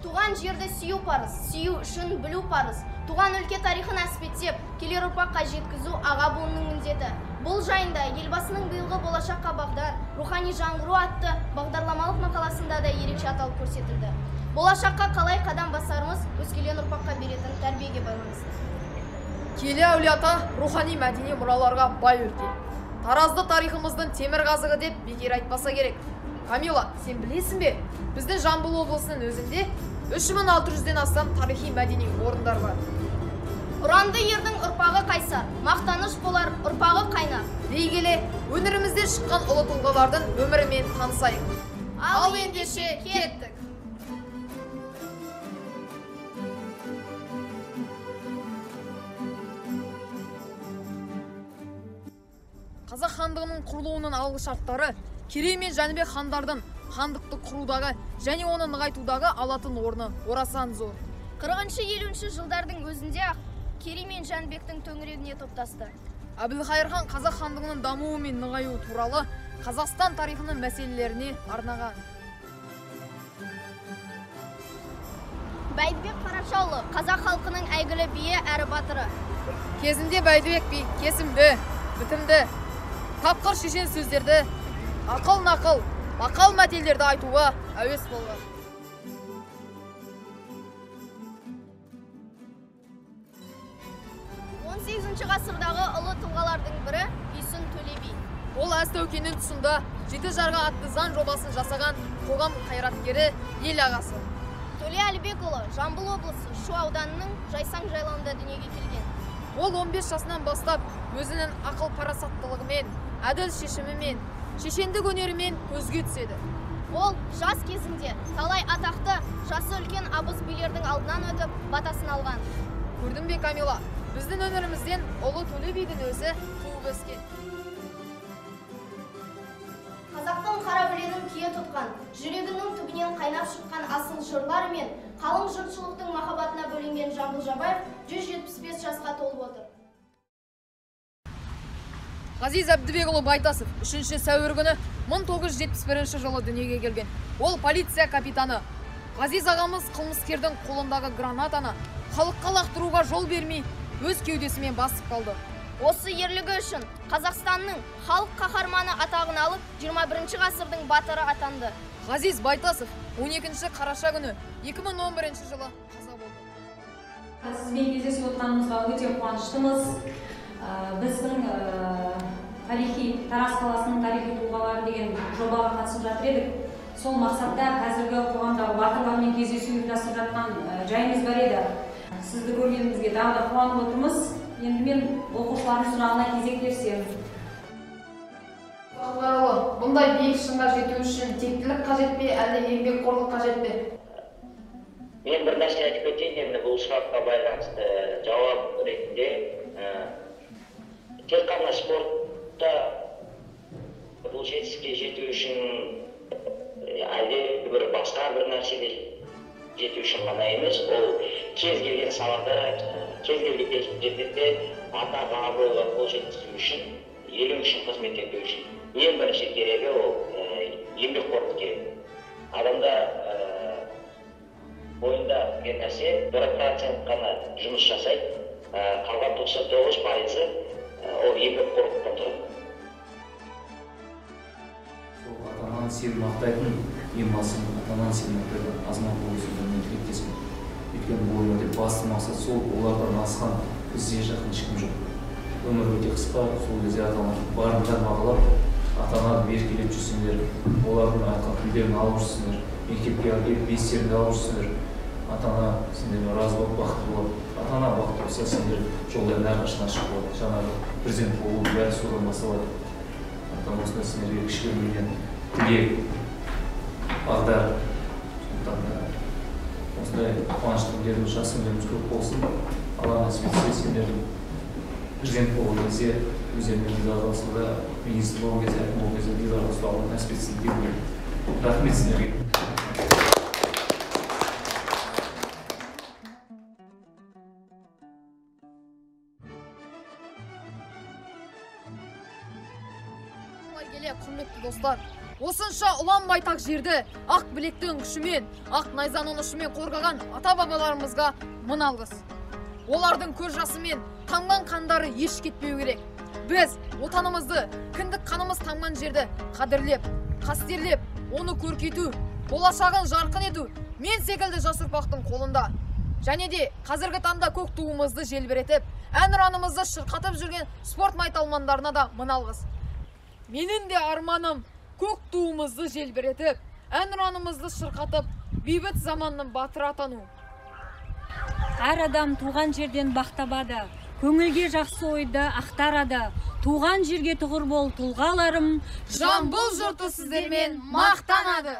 Туған жерді сүю парыз, сүю үшін білу парыз. Туған өлке тарихын әспеттеп, келер ұрпаққа жеткізу аға буынның міндеті. Бұл жайында елбасының биылғы болашаққа бағдар, рухани жаңғыру атты бағдарламалық мақаласында да ерекше аталып көрсетілді. Болашаққа қалай қадам басарымыз өскелең ұрпаққа беретін тәрбиеге байланысты. Келе әулиеата рухани мәдени мұраларға бай өлке. Таразды тарихымыздың темір қазығы деп бекер айтпаса керек. Камила, сен білесің бе? Біздің Жамбыл облысының өзінде 3600-ден астам тарихи мәдени орындар бар. Ұранды ердің ұрпағы қайсар, мақтаныш болар ұрпағы қайнар. Дей келе, өңірімізде шыққан ұлы тұлғалардың өмірімен танысайық. Ал ендеше кеттік. Қазақ хандығының құрылуының алғы шарттары Керей мен Жәнібек хандардың хандықты құрудағы және оны нығайтудағы алатын орны орасан зор. 40-50 жылдардың өзінде ақ Керей мен Жәнібектің төңірегіне топтасты. Әбілқайыр хан қазақ хандығының дамуы мен нығаюы туралы Қазақстан тарихының мәселелеріне арнаған. Бәйдібек Қарашаұлы қазақ халқының әйгілі биі әрі батыры. Кезінде Бәйдібек би кесімді, бітімді, тапқыр шешен сөздерді, ақыл-нақыл, мақал-мәтелдерді айтуға әуес болған. 18 ғасырдағы ұлы тұлғалардың бірі Үйсін Төле би. Ол Әз Тәукенің тұсында Жеті жарға атты заң жобасын жасаған қоғам қайраткері, ел ағасы. Төле Әлібекұлы Жамбыл облысы Шу ауданының Жайсаң жайлауында дүниеге келген. Ол 15 жасынан бастап өзінің ақыл парасаттылығымен, әділ шешімімен, шешендік өнерімен көзге түседі. Ол жас кезінде талай атақты жасы үлкен абыз билердің алдынан өтіп батасын алған. Көрдің бе, Камила? Біздің өңірімізден ұлы Төле бидің өзі туып өскен. Қазақтың қара біленің кие тұтқан, жүрегінің түбінен қайнап шыққан асыл жырлары мен қалың жұртшылықтың махаббатына бөленген Жамбыл Жабаев 175 жасқа толып отыр. Ғазиз Әбдібекұлы Байтасов 3 сәуір күні 1971 жылы дүниеге келген. Ол полиция капитаны. Ғазиз ағамыз қылмыскердің қолындағы гранатаны халыққа лақтыруға жол бермей, өз кеудесімен басып қалды. Осы ерлігі үшін Қазақстанның халық қаһарманы атағын алып, 21 ғасырдың батыры атанды. Ғазиз Байтасов 12 қараша күні 2011 жылы қаза болды. Сізбен кездесіп отырғанымызға өте қуаныштымыз. Біздің Тараз қаласының тарихи тұлғалары деген жобаға қатысып жатыр едік. Сол мақсатта қазіргі қоғамдағы батырлармен кездесу ұйымдастырып жатқан жайымыз бар еді. Сізді көргенімізге тағы да қуанып отырмыз. Енді мен оқушылардың сұрағына кезек берсем. Бұндай биік шыңға жету үшін тектілік қажет пе, әлде еңбекқорлық қажет пе? Мен бір нәрсе айтып кетейін, енді бұл сұраққа байланысты жауап ретінде тек қана спортта бұл жетістікке жету үшін әлде бір басқа бір нәрседе жету үшін ғана емес, ол кез келген салада, кез келген жерде атағы абыройға қол жеткізу үшін, елің үшін қызмет ету үшін ең бірінші керегі ол еңбекқорлық керек. Адамда бойында деген нәрсе 1% ғана жұмыс жасайды, қалған 99% ол еңбекқорлықтан тұрады. Сол ата-ананы сені мақтайтын, ең басты ата-ананы сені мақтайтын азамат болуын тілектеспін. Өйткені бұл өмірде басты мақсат сол, олардан асқан бізде жақын ешкім жоқ. Өмір өте қысқа, сол кезде ата-аналар барынша бағалап, ата-ананы еркелеп жүрсіңдер, олардың айтқан күндерін алып жүрсіңдер, мектепке келіп бестерді алып жүрсіңдер. Ата-ана сендерге разы болып бақытты болады. Ата-ана бақытты болса, сендер жолдарын әрқашан ашық болады. Жаңағы президент болу бәрі содан басталады. Осында сендерге кішігірімден тілек, бағдар. Осындай қуанышты күндеріміз, жас күндеріміз көп болсын. Алла нәсіп етсе, сендердің президент болған кезде, өздеріне визаласуда, министр болған кезде, әкім болған кезде визаласуда Алла нәсіп етсін деп. Рахмет сендерге. келе, құрметті достар, осынша ұлан байтақ жерді ақ білектің күшімен, ақ найзаның ұшымен қорғаған ата-бабаларымызға мың алғыс. Олардың көз жасымен тамған қандары еш кетпеу керек. Біз отанымызды, кіндік қанымыз тамған жерді қадірлеп, қастерлеп, оны көркейту, болашағын жарқын ету мен секілді жас ұрпақтың қолында. Және де қазіргі таңда көк туымызды желбіретіп, әнұранымызды шырқатып жүрген спорт майталмандарына да мың алғыс. Менің де арманым көк туымызды желбіретіп, әнұранымызды шырқатып, бейбіт заманның батыры атану. Әр адам туған жерден бақ табады, көңілге жақсы ойды ақтарады. Туған жерге тұғыр бол тұлғаларым, Жамбыл жұрты сіздермен мақтанады.